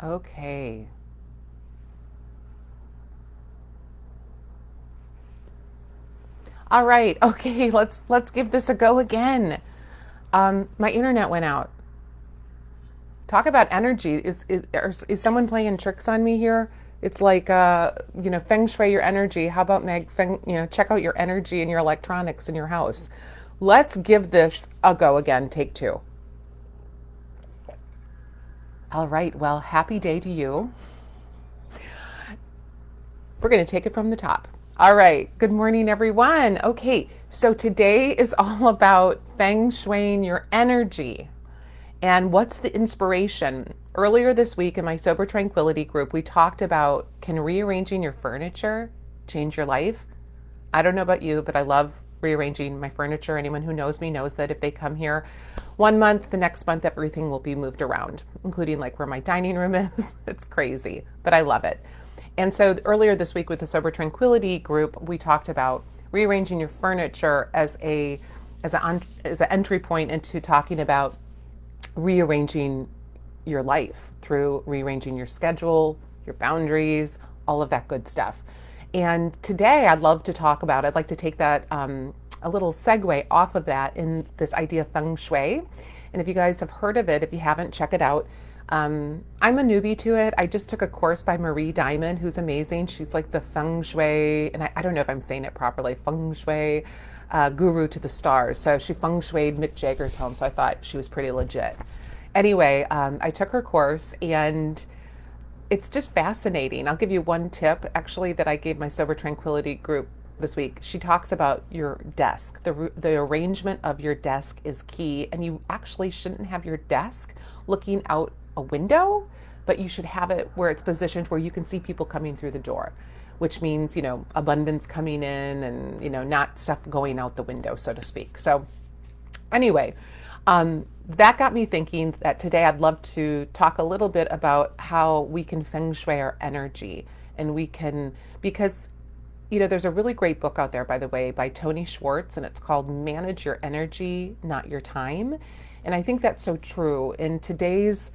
Okay. All right. Okay, let's give this a go again. My internet went out. Talk about energy. Is someone playing tricks on me here? It's like feng shui your energy. How about check out your energy and your electronics in your house. Let's give this a go again. Take two. All right. Well, happy day to you. We're going to take it from the top. All right. Good morning, everyone. Okay. So today is all about feng shuiing your energy. And what's the inspiration? Earlier this week in my Sober Tranquility group, we talked about, can rearranging your furniture change your life? I don't know about you, but I love rearranging my furniture. Anyone who knows me knows that if they come here 1 month, the next month everything will be moved around, including like where my dining room is. It's crazy, but I love it. And so earlier this week with the Sober Tranquility group, we talked about rearranging your furniture as an entry point into talking about rearranging your life through rearranging your schedule, your boundaries, all of that good stuff. And today I'd like to take that a little segue off of that in this idea of feng shui. And if you guys have heard of it, if you haven't, check it out. I'm a newbie to it. I just took a course by Marie Diamond, who's amazing. She's like the feng shui, and I don't know if I'm saying it properly, feng shui guru to the stars. So she feng shuied Mick Jagger's home, so I thought she was pretty legit. Anyway, I took her course and it's just fascinating. I'll give you one tip actually that I gave my Sober Tranquility group this week. She talks about your desk. The arrangement of your desk is key, and you actually shouldn't have your desk looking out a window, but you should have it where it's positioned where you can see people coming through the door, which means, abundance coming in and, not stuff going out the window, so to speak. So anyway, that got me thinking that today I'd love to talk a little bit about how we can feng shui our energy. And because there's a really great book out there, by the way, by Tony Schwartz, and it's called Manage Your Energy, Not Your Time. And I think that's so true. In today's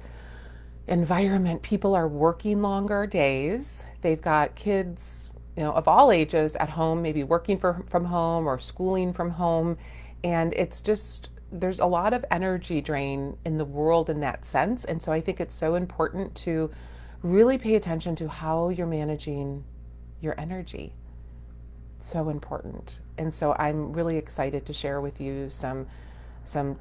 environment, people are working longer days. They've got kids, of all ages at home, maybe working from home or schooling from home. And it's just, there's a lot of energy drain in the world in that sense. And so I think it's so important to really pay attention to how you're managing your energy. So important. And so I'm really excited to share with you some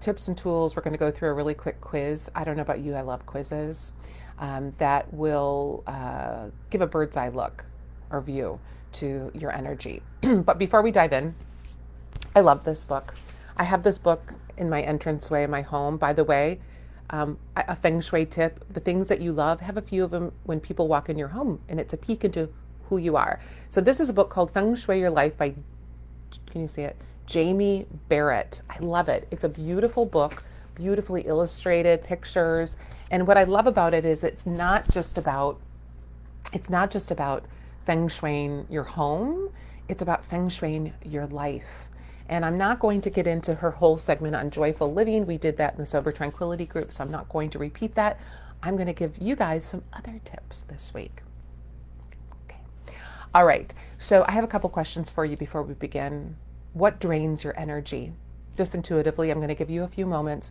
tips and tools. We're going to go through a really quick quiz. I don't know about you, I love quizzes that will give a bird's eye look or view to your energy. But before we dive in, I love this book. I have this book in my entranceway in my home. By the way, a feng shui tip, the things that you love, have a few of them when people walk in your home, and it's a peek into who you are. So this is a book called Feng Shui Your Life by, can you see it? Jamie Barrett. I love it. It's a beautiful book, beautifully illustrated, pictures. And what I love about it is it's not just about feng shuiing your home, it's about feng shuiing your life. And I'm not going to get into her whole segment on joyful living. We did that in the Sober Tranquility group, so I'm not going to repeat that. I'm going to give you guys some other tips this week. Okay. All right. So I have a couple questions for you before we begin. What drains your energy? Just intuitively, I'm going to give you a few moments.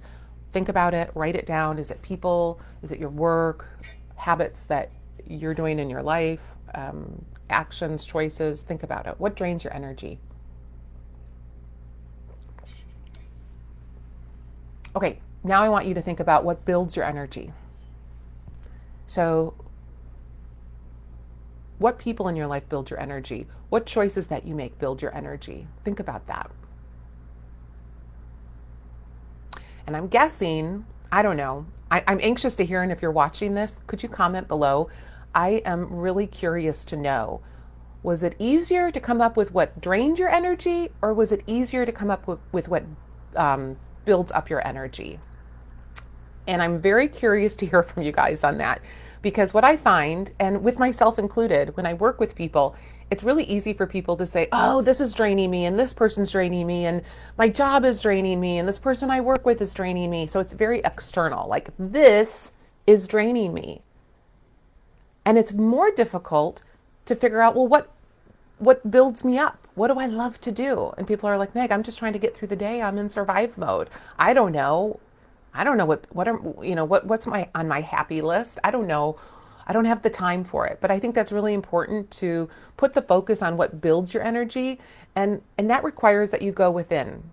Think about it, write it down. Is it people? Is it your work? Habits that you're doing in your life? Actions, choices? Think about it. What drains your energy? Okay, now I want you to think about what builds your energy. So, what people in your life build your energy? What choices that you make build your energy? Think about that. And I'm guessing, I don't know, I'm anxious to hear, and if you're watching this, could you comment below? I am really curious to know, was it easier to come up with what drained your energy, or was it easier to come up with what builds up your energy? And I'm very curious to hear from you guys on that, because what I find, and with myself included, when I work with people, it's really easy for people to say, oh, this is draining me, and this person's draining me, and my job is draining me, and this person I work with is draining me. So it's very external, like this is draining me. And it's more difficult to figure out, well, what builds me up? What do I love to do? And people are like, Meg, I'm just trying to get through the day. I'm in survive mode. I don't know. I don't know what's on my happy list. I don't know. I don't have the time for it. But I think that's really important to put the focus on what builds your energy, and that requires that you go within.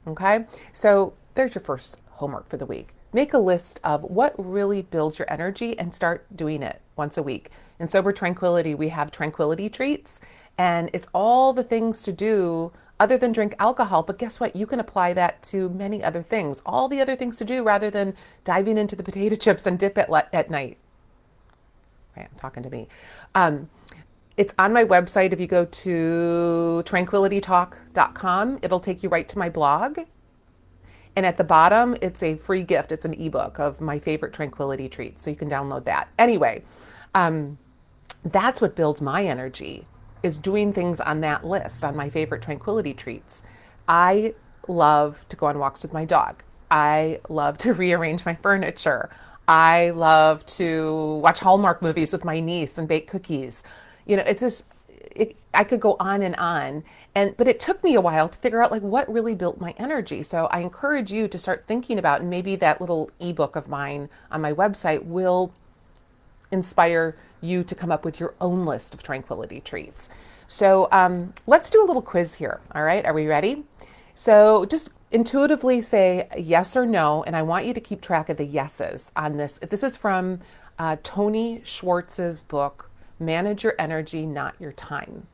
Okay? So there's your first homework for the week. Make a list of what really builds your energy and start doing it once a week. In Sober Tranquility, we have Tranquility treats, and it's all the things to do other than drink alcohol. But guess what? You can apply that to many other things, all the other things to do rather than diving into the potato chips and dip at night. Okay, I'm talking to me. It's on my website. If you go to tranquilitytalk.com, it'll take you right to my blog. And at the bottom, it's a free gift. It's an ebook of my favorite Tranquility treats. So you can download that. Anyway, that's what builds my energy, is doing things on that list, on my favorite Tranquility treats. I love to go on walks with my dog. I love to rearrange my furniture. I love to watch Hallmark movies with my niece and bake cookies. It's just, I could go on and on. But it took me a while to figure out like what really built my energy. So I encourage you to start thinking about, and maybe that little ebook of mine on my website will inspire you to come up with your own list of Tranquility treats. So let's do a little quiz here. All right, are we ready? So just intuitively say yes or no, and I want you to keep track of the yeses on this. This is from Tony Schwartz's book, Manage Your Energy, Not Your Time.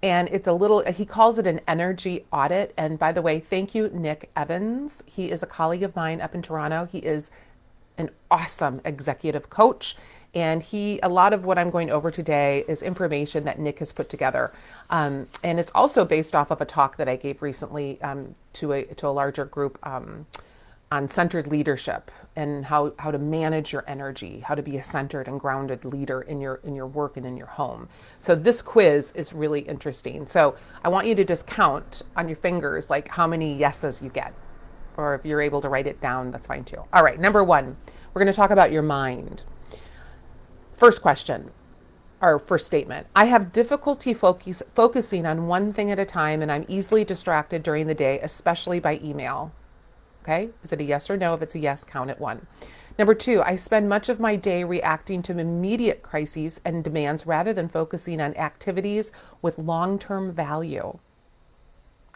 And it's he calls it an energy audit. And by the way, thank you, Nick Evans. He is a colleague of mine up in Toronto. He is an awesome executive coach. And a lot of what I'm going over today is information that Nick has put together. And it's also based off of a talk that I gave recently to a larger group on centered leadership and how to manage your energy, how to be a centered and grounded leader in your work and in your home. So this quiz is really interesting. So I want you to just count on your fingers like how many yeses you get. Or if you're able to write it down, that's fine too. All right, number 1, we're going to talk about your mind. First question, or first statement. I have difficulty focusing on one thing at a time, and I'm easily distracted during the day, especially by email. Okay, is it a yes or no? If it's a yes, count it 1. Number 2, I spend much of my day reacting to immediate crises and demands rather than focusing on activities with long-term value.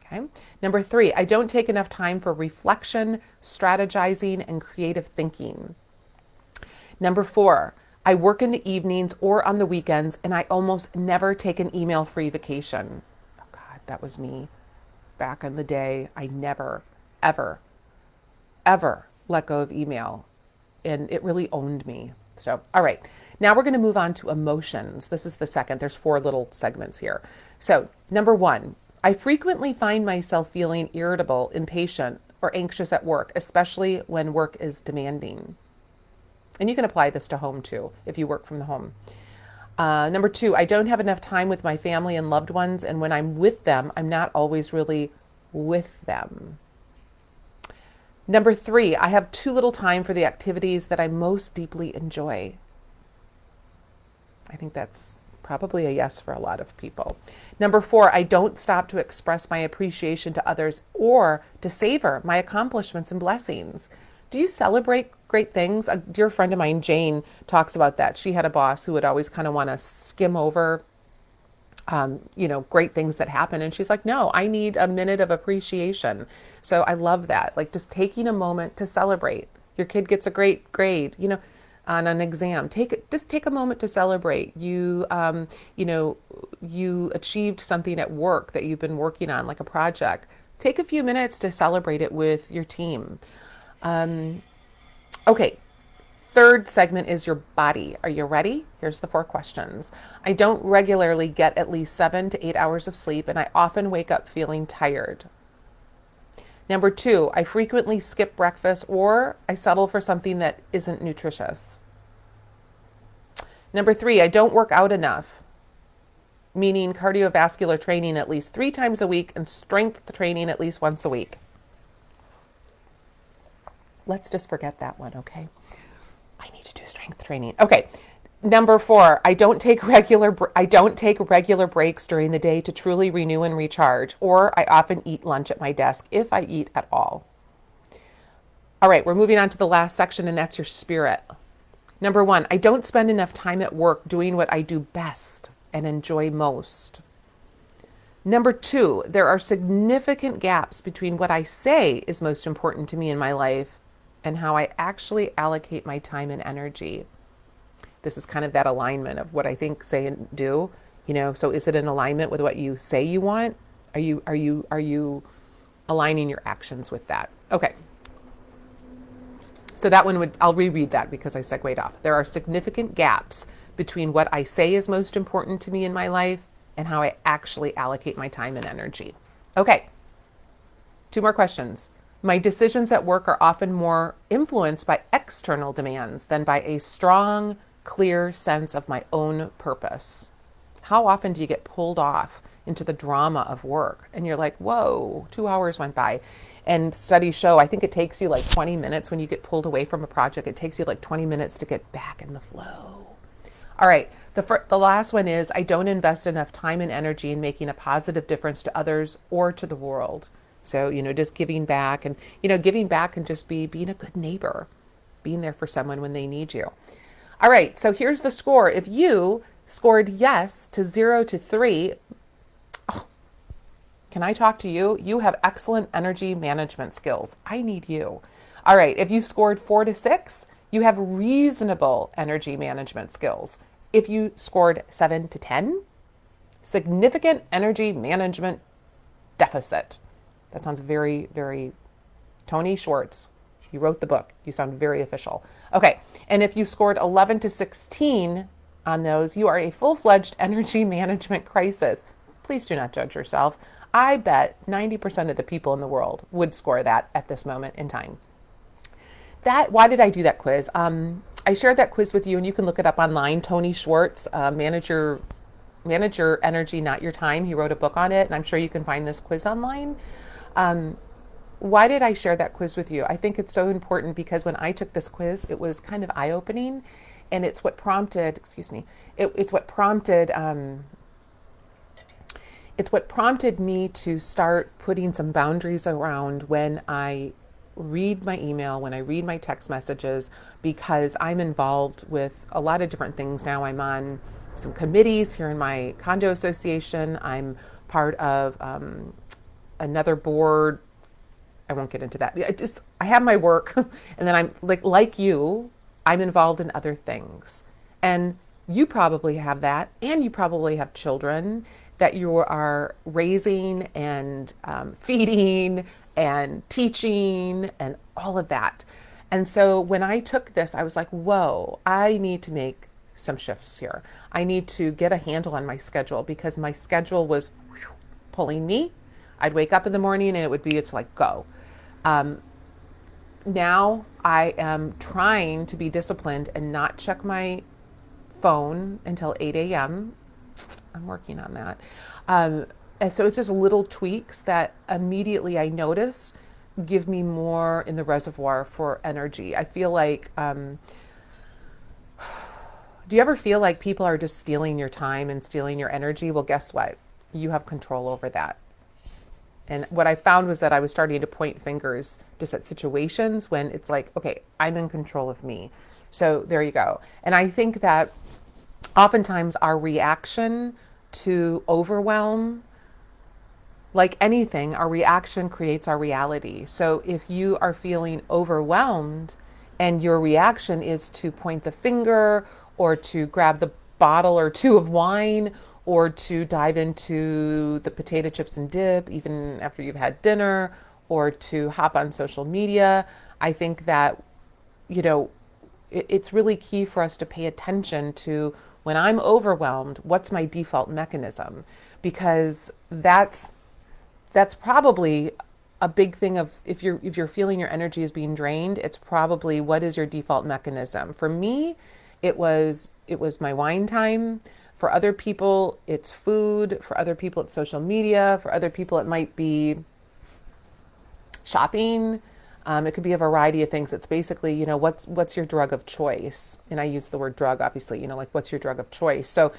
Okay. Number 3, I don't take enough time for reflection, strategizing, and creative thinking. Number 4, I work in the evenings or on the weekends, and I almost never take an email-free vacation. Oh God, that was me back in the day. I never, ever let go of email, and it really owned me. So, all right, now we're going to move on to emotions. This is the second. There's 4 little segments here. So, number 1, I frequently find myself feeling irritable, impatient, or anxious at work, especially when work is demanding. And you can apply this to home too, if you work from the home. Number 2, I don't have enough time with my family and loved ones, and when I'm with them, I'm not always really with them. Number 3, I have too little time for the activities that I most deeply enjoy. I think that's probably a yes for a lot of people. Number 4, I don't stop to express my appreciation to others or to savor my accomplishments and blessings. Do you celebrate great things? A dear friend of mine, Jane, talks about that. She had a boss who would always kind of want to skim over, great things that happen. And she's like, no, I need a minute of appreciation. So I love that. Like just taking a moment to celebrate. Your kid gets a great grade, on an exam. Just take a moment to celebrate. You achieved something at work that you've been working on, like a project. Take a few minutes to celebrate it with your team. Okay, third segment is your body. Are you ready? Here's the 4 questions. I don't regularly get at least 7 to 8 hours of sleep, and I often wake up feeling tired. Number 2, I frequently skip breakfast or I settle for something that isn't nutritious. Number 3, I don't work out enough, meaning cardiovascular training at least 3 times a week and strength training at least once a week. Let's just forget that one, okay? I need to do strength training. Okay, Number 4, I don't take regular breaks during the day to truly renew and recharge, or I often eat lunch at my desk if I eat at all. All right, we're moving on to the last section, and that's your spirit. Number 1, I don't spend enough time at work doing what I do best and enjoy most. Number 2, there are significant gaps between what I say is most important to me in my life and how I actually allocate my time and energy. This is kind of that alignment of what I think, say, and do. So is it in alignment with what you say you want? Are you aligning your actions with that? Okay. So that one I'll reread that because I segued off. There are significant gaps between what I say is most important to me in my life and how I actually allocate my time and energy. Okay. 2 more questions. My decisions at work are often more influenced by external demands than by a strong, clear sense of my own purpose. How often do you get pulled off into the drama of work and you're like, whoa, 2 hours went by? And studies show, I think it takes you like 20 minutes when you get pulled away from a project. It takes you like 20 minutes to get back in the flow. All right, the last one is I don't invest enough time and energy in making a positive difference to others or to the world. So, just giving back, and, giving back can just be being a good neighbor, being there for someone when they need you. All right, so here's the score. If you scored yes to 0 to 3, can I talk to you? You have excellent energy management skills. I need you. All right, if you scored 4 to 6, you have reasonable energy management skills. If you scored 7 to 10, significant energy management deficit. That sounds very, very Tony Schwartz. You wrote the book. You sound very official. Okay, and if you scored 11 to 16 on those, you are a full-fledged energy management crisis. Please do not judge yourself. I bet 90% of the people in the world would score that at this moment in time. Why did I do that quiz? I shared that quiz with you, and you can look it up online. Tony Schwartz, Manage Your Energy, Not Your Time. He wrote a book on it, and I'm sure you can find this quiz online. Why did I share that quiz with you? I think it's so important because when I took this quiz, it was kind of eye-opening, and it's what prompted, it's what prompted me to start putting some boundaries around when I read my email, when I read my text messages, because I'm involved with a lot of different things now. I'm on some committees here in my condo association. I'm part of another board. I won't get into that. I have my work, and then I'm like you, I'm involved in other things. And you probably have that, and you probably have children that you are raising and feeding and teaching and all of that. And so when I took this, I was like, whoa, I need to make some shifts here. I need to get a handle on my schedule because my schedule was pulling me. I'd wake up in the morning and it's like, go. Now I am trying to be disciplined and not check my phone until 8 a.m. I'm working on that. And so it's just little tweaks that immediately I notice give me more in the reservoir for energy. I feel like, do you ever feel like people are just stealing your time and stealing your energy? Well, guess what? You have control over that. And what I found was that I was starting to point fingers just at situations when it's like, okay, I'm in control of me. So there you go. And I think that oftentimes our reaction to overwhelm, like anything, our reaction creates our reality. So if you are feeling overwhelmed and your reaction is to point the finger or to grab the bottle or 2 of wine or to dive into the potato chips and dip even after you've had dinner or to hop on social media, I think that, it's really key for us to pay attention to when I'm overwhelmed, what's my default mechanism? Because that's probably a big thing of if you're feeling your energy is being drained, it's probably what is your default mechanism. For me, it was my wine time. For other people, it's food. For other people, it's social media. For other people, it might be shopping. It could be a variety of things. It's basically, what's your drug of choice? And I use the word drug, obviously, like what's your drug of choice? So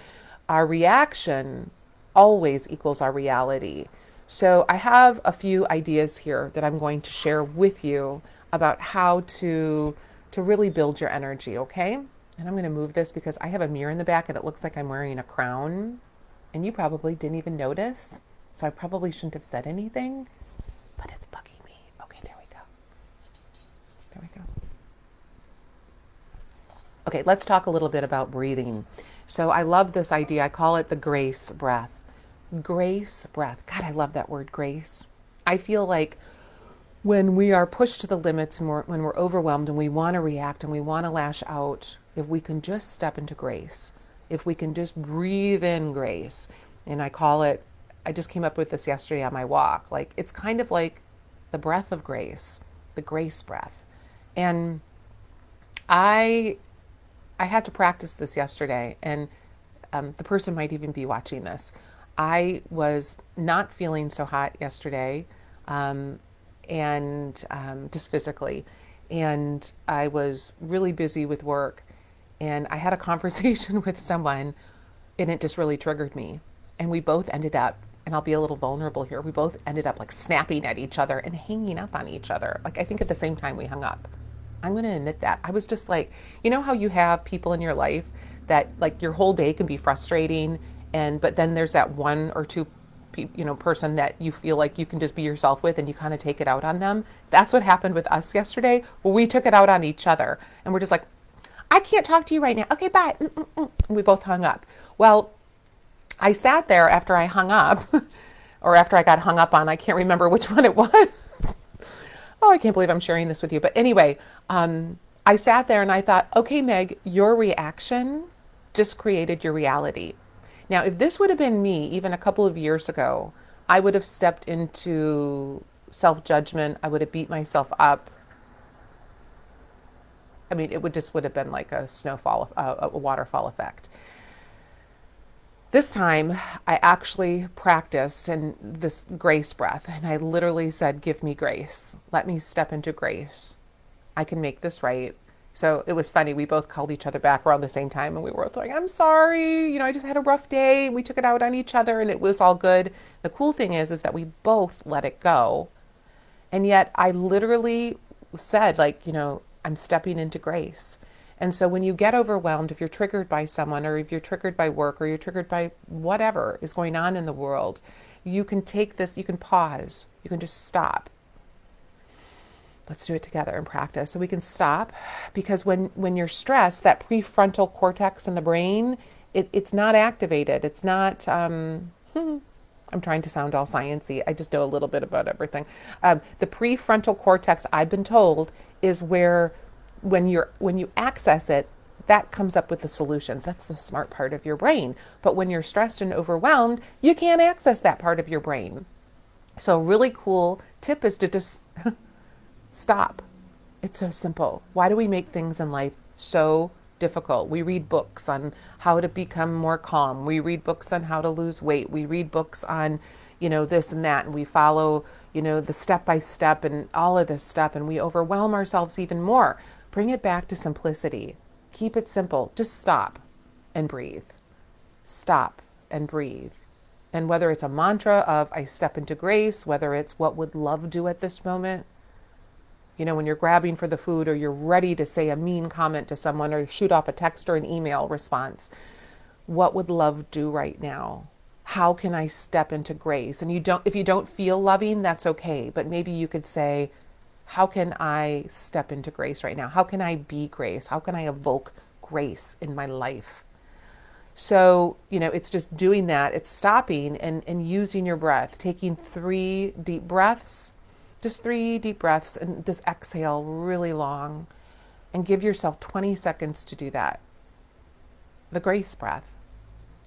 our reaction always equals our reality. So I have a few ideas here that I'm going to share with you about how to really build your energy, okay? And I'm going to move this because I have a mirror in the back and it looks like I'm wearing a crown. And you probably didn't even notice. So I probably shouldn't have said anything, but it's bugging me. Okay, there we go. There we go. Okay, let's talk a little bit about breathing. So I love this idea. I call it the grace breath. Grace breath. God, I love that word, grace. I feel like when we are pushed to the limits and when we're overwhelmed and we want to react and we want to lash out, if we can just step into grace, if we can just breathe in grace, and I just came up with this yesterday on my walk, like it's kind of like the breath of grace, the grace breath. And I had to practice this yesterday, and the person might even be watching this. I was not feeling so hot yesterday, and just physically. And I was really busy with work. And I had a conversation with someone, and it just really triggered me. And we both ended up, and I'll be a little vulnerable here, we both ended up like snapping at each other and hanging up on each other. Like I think at the same time we hung up. I'm going to admit that. I was just like, you know how you have people in your life that like your whole day can be frustrating, but then there's that one or two person that you feel like you can just be yourself with and you kind of take it out on them. That's what happened with us yesterday. Well, we took it out on each other and we're just like, I can't talk to you right now. Okay, bye. And we both hung up. Well, I sat there after I hung up or after I got hung up on, I can't remember which one it was. Oh, I can't believe I'm sharing this with you. But anyway, I sat there and I thought, okay, Meg, your reaction just created your reality. Now, if this would have been me even a couple of years ago, I would have stepped into self-judgment. I would have beat myself up. I mean, it would have been like a snowfall, a waterfall effect. This time, I actually practiced in this grace breath, and I literally said, give me grace. Let me step into grace. I can make this right. So it was funny. We both called each other back around the same time and we were both like, I'm sorry. I just had a rough day. We took it out on each other and it was all good. The cool thing is that we both let it go. And yet I literally said like, I'm stepping into grace. And so when you get overwhelmed, if you're triggered by someone or if you're triggered by work or you're triggered by whatever is going on in the world, you can take this, you can pause, you can just stop. Let's do it together in practice. So we can stop because when you're stressed, that prefrontal cortex in the brain, it's not activated. It's not, I'm trying to sound all sciencey. I just know a little bit about everything. The prefrontal cortex, I've been told, is where when you access it, that comes up with the solutions. That's the smart part of your brain. But when you're stressed and overwhelmed, you can't access that part of your brain. So a really cool tip is to just stop. It's so simple. Why do we make things in life so difficult? We read books on how to become more calm. We read books on how to lose weight. We read books on, this and that. And we follow, the step-by-step and all of this stuff. And we overwhelm ourselves even more. Bring it back to simplicity. Keep it simple. Just stop and breathe. Stop and breathe. And whether it's a mantra of I step into grace, whether it's what would love do at this moment, when you're grabbing for the food or you're ready to say a mean comment to someone or shoot off a text or an email response, what would love do right now? How can I step into grace? And if you don't feel loving, that's okay. But maybe you could say, how can I step into grace right now? How can I be grace? How can I evoke grace in my life? So, it's just doing that. It's stopping and using your breath, taking 3 deep breaths. Just 3 deep breaths and just exhale really long and give yourself 20 seconds to do that. The grace breath.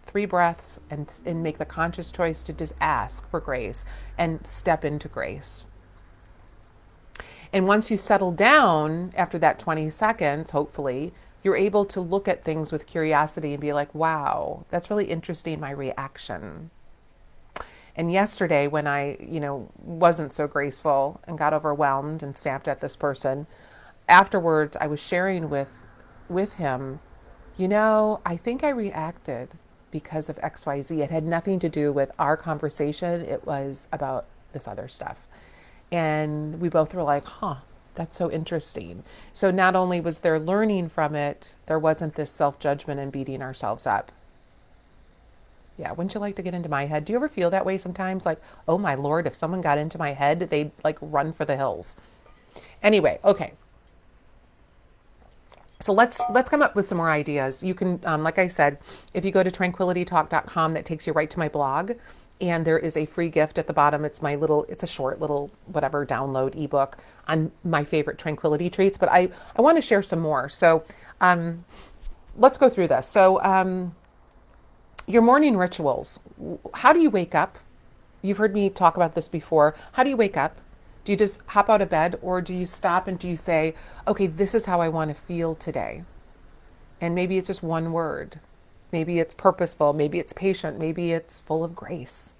3 breaths and make the conscious choice to just ask for grace and step into grace. And once you settle down after that 20 seconds, hopefully, you're able to look at things with curiosity and be like, wow, that's really interesting, my reaction. And yesterday when I, wasn't so graceful and got overwhelmed and snapped at this person, afterwards I was sharing with him, I think I reacted because of XYZ. It had nothing to do with our conversation. It was about this other stuff. And we both were like, huh, that's so interesting. So not only was there learning from it, there wasn't this self-judgment and beating ourselves up. Yeah, wouldn't you like to get into my head? Do you ever feel that way sometimes? Like, oh my Lord, if someone got into my head, they'd like run for the hills. Anyway, okay. So let's come up with some more ideas. You can, like I said, if you go to tranquilitytalk.com, that takes you right to my blog. And there is a free gift at the bottom. It's a short little, whatever, download ebook on my favorite tranquility treats. But I want to share some more. So let's go through this. So your morning rituals. How do you wake up? You've heard me talk about this before. How do you wake up? Do you just hop out of bed, or do you stop and do you say, okay, this is how I want to feel today? And maybe it's just one word. Maybe it's purposeful. Maybe it's patient. Maybe it's full of grace.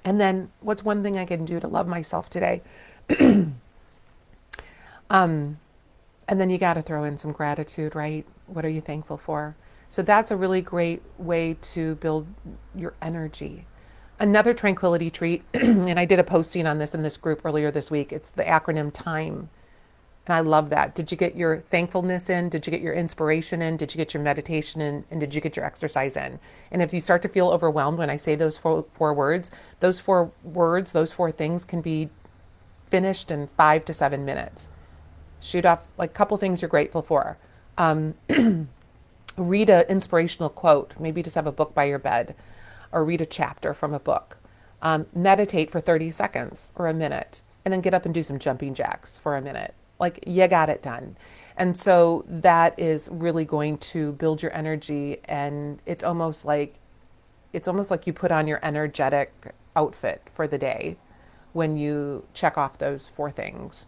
And then what's one thing I can do to love myself today? And then you got to throw in some gratitude, right? What are you thankful for? So that's a really great way to build your energy. Another tranquility treat, and I did a posting on this in this group earlier this week. It's the acronym TIME. And I love that. Did you get your thankfulness in? Did you get your inspiration in? Did you get your meditation in? And did you get your exercise in? And if you start to feel overwhelmed when I say those four words, those four things can be finished in 5 to 7 minutes. Shoot off like a couple things you're grateful for. Read an inspirational quote. Maybe just have a book by your bed, or read a chapter from a book. Meditate for 30 seconds or a minute, and then get up and do some jumping jacks for a minute. Like, you got it done. And so that is really going to build your energy, and it's almost like you put on your energetic outfit for the day when you check off those 4 things.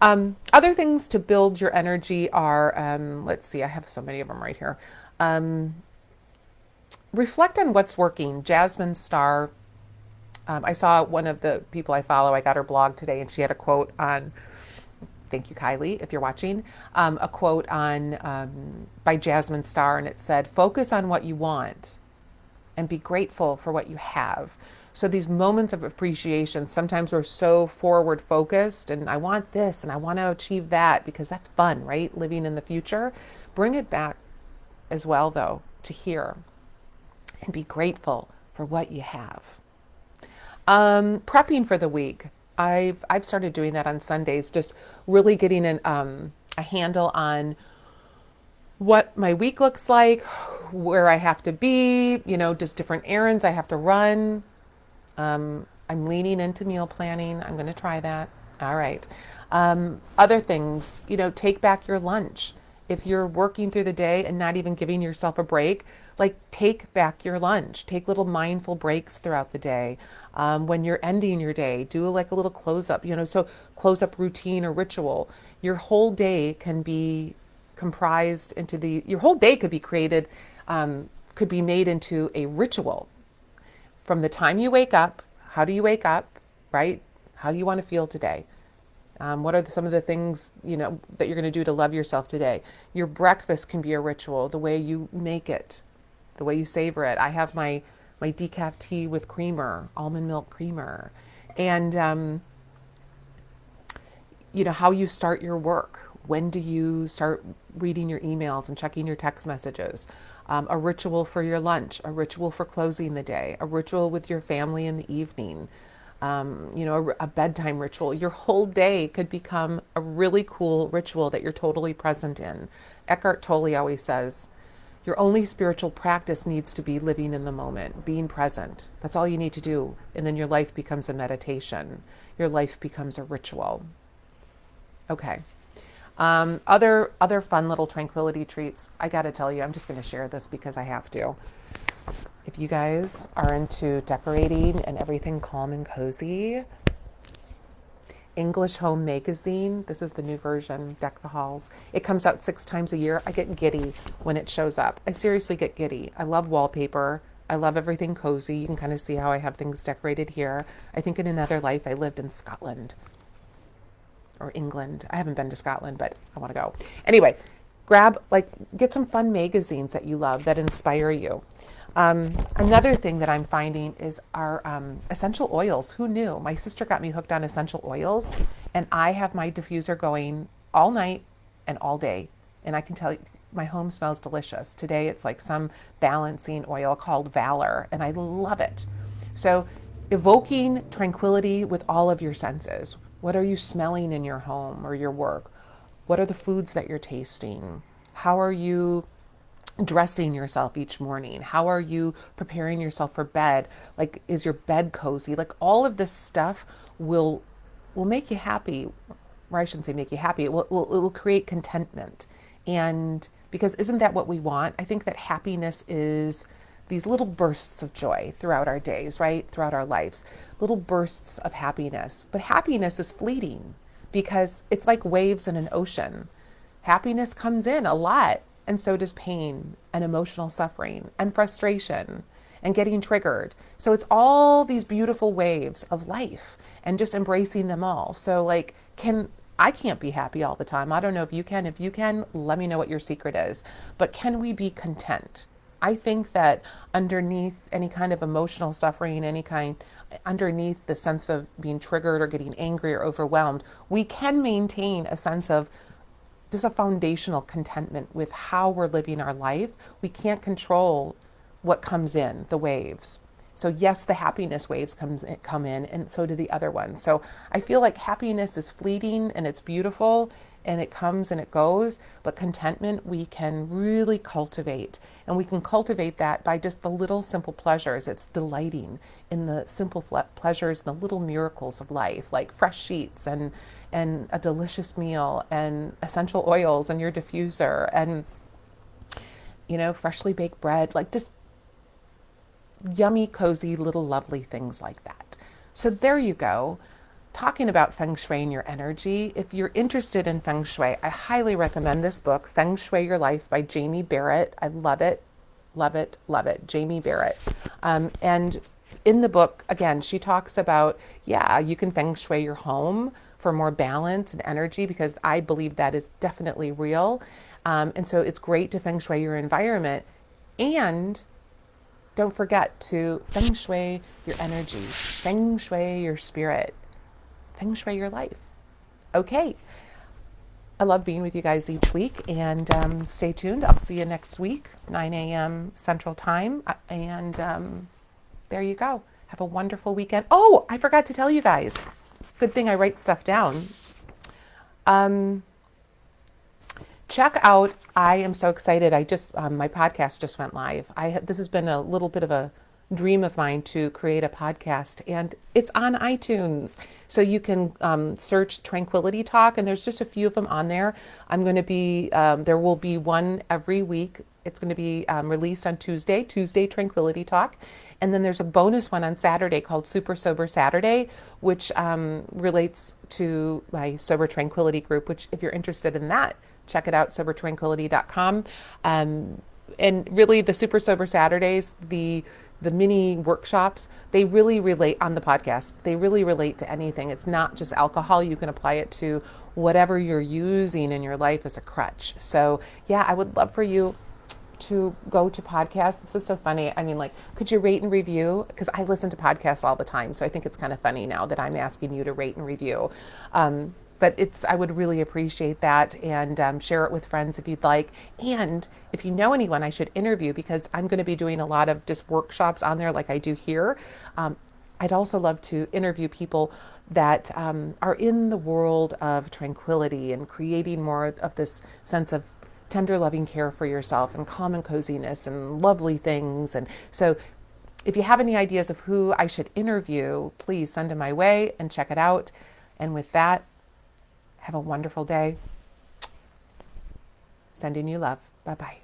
Other things to build your energy are, let's see, I have so many of them right here. Reflect on what's working. Jasmine Star, I saw one of the people I follow, I got her blog today, and she had a quote on, thank you, Kylie, if you're watching, a quote on by Jasmine Star, and it said, focus on what you want and be grateful for what you have. So these moments of appreciation, sometimes we're so forward focused and I want this and I want to achieve that because that's fun, right? Living in the future. Bring it back as well, though, to here and be grateful for what you have. Prepping for the week. I've started doing that on Sundays, just really getting a handle on what my week looks like, where I have to be, just different errands I have to run. I'm leaning into meal planning. I'm going to try that. All right. Other things, take back your lunch. If you're working through the day and not even giving yourself a break, like take back your lunch. Take little mindful breaks throughout the day. When you're ending your day, do like a little close up, so close up routine or ritual. Your whole day can be comprised your whole day could be created, could be made into a ritual. From the time you wake up, how do you wake up, right? How do you want to feel today? What are some of the things, that you're going to do to love yourself today? Your breakfast can be a ritual, the way you make it, the way you savor it. I have my decaf tea with creamer, almond milk creamer. And, how you start your work. When do you start reading your emails and checking your text messages? A ritual for your lunch, a ritual for closing the day, a ritual with your family in the evening, a bedtime ritual. Your whole day could become a really cool ritual that you're totally present in. Eckhart Tolle always says, your only spiritual practice needs to be living in the moment, being present. That's all you need to do. And then your life becomes a meditation. Your life becomes a ritual. Okay. Other fun little tranquility treats. I got to tell you, I'm just going to share this because I have to. If you guys are into decorating and everything calm and cozy, English Home Magazine, this is the new version, Deck the Halls. It comes out 6 times a year. I get giddy when it shows up. I seriously get giddy. I love wallpaper. I love everything cozy. You can kind of see how I have things decorated here. I think in another life I lived in Scotland or England. I haven't been to Scotland, but I want to go. Anyway, get some fun magazines that you love that inspire you. Another thing that I'm finding is our essential oils. Who knew? My sister got me hooked on essential oils, and I have my diffuser going all night and all day. And I can tell you, my home smells delicious. Today it's like some balancing oil called Valor, and I love it. So, evoking tranquility with all of your senses. What are you smelling in your home or your work? What are the foods that you're tasting? How are you dressing yourself each morning? How are you preparing yourself for bed? Like, is your bed cozy? Like, all of this stuff will make you happy. Or I shouldn't say make you happy. It will create contentment. And because isn't that what we want? I think that happiness is these little bursts of joy throughout our days, right? Throughout our lives, little bursts of happiness. But happiness is fleeting because it's like waves in an ocean. Happiness comes in a lot, and so does pain and emotional suffering and frustration and getting triggered. So it's all these beautiful waves of life and just embracing them all. So like, I can't be happy all the time. I don't know if you can. If you can, let me know what your secret is. But can we be content? I think that underneath any kind of emotional suffering, underneath the sense of being triggered or getting angry or overwhelmed, we can maintain a sense of just a foundational contentment with how we're living our life. We can't control what comes in, the waves. So yes, the happiness waves come in, and so do the other ones. So I feel like happiness is fleeting and it's beautiful and it comes and it goes, but contentment we can really cultivate. And we can cultivate that by just the little simple pleasures. It's delighting in the simple pleasures and the little miracles of life, like fresh sheets and a delicious meal and essential oils and your diffuser and, freshly baked bread, like just yummy, cozy, little lovely things like that. So there you go. Talking about Feng Shui and your energy. If you're interested in Feng Shui, I highly recommend this book, Feng Shui Your Life by Jamie Barrett. I love it, love it, love it. Jamie Barrett. And in the book, again, she talks about, you can Feng Shui your home for more balance and energy, because I believe that is definitely real. And so it's great to Feng Shui your environment. And don't forget to Feng Shui your energy, Feng Shui your spirit, Feng Shui your life. Okay. I love being with you guys each week, and stay tuned. I'll see you next week, 9 a.m. Central Time. And there you go. Have a wonderful weekend. Oh, I forgot to tell you guys. Good thing I write stuff down. Check out, I am so excited. My podcast just went live. This has been a little bit of a dream of mine to create a podcast, and it's on iTunes. So you can search Tranquility Talk, and there's just a few of them on there. There will be one every week. It's going to be released on Tuesday Tranquility Talk. And then there's a bonus one on Saturday called Super Sober Saturday, which relates to my Sober Tranquility group, which if you're interested in that, check it out, sobertranquility.com. And really the Super Sober Saturdays, the mini workshops, they really relate on the podcast. They really relate to anything. It's not just alcohol. You can apply it to whatever you're using in your life as a crutch. So I would love for you to go to podcasts. This is so funny. I mean, could you rate and review? Because I listen to podcasts all the time. So I think it's kind of funny now that I'm asking you to rate and review. But I would really appreciate that, and share it with friends if you'd like. And if you know anyone I should interview, because I'm going to be doing a lot of just workshops on there like I do here. I'd also love to interview people that are in the world of tranquility and creating more of this sense of tender, loving care for yourself and calm and coziness and lovely things. And so if you have any ideas of who I should interview, please send them my way and check it out. And with that, have a wonderful day. Sending you love. Bye-bye.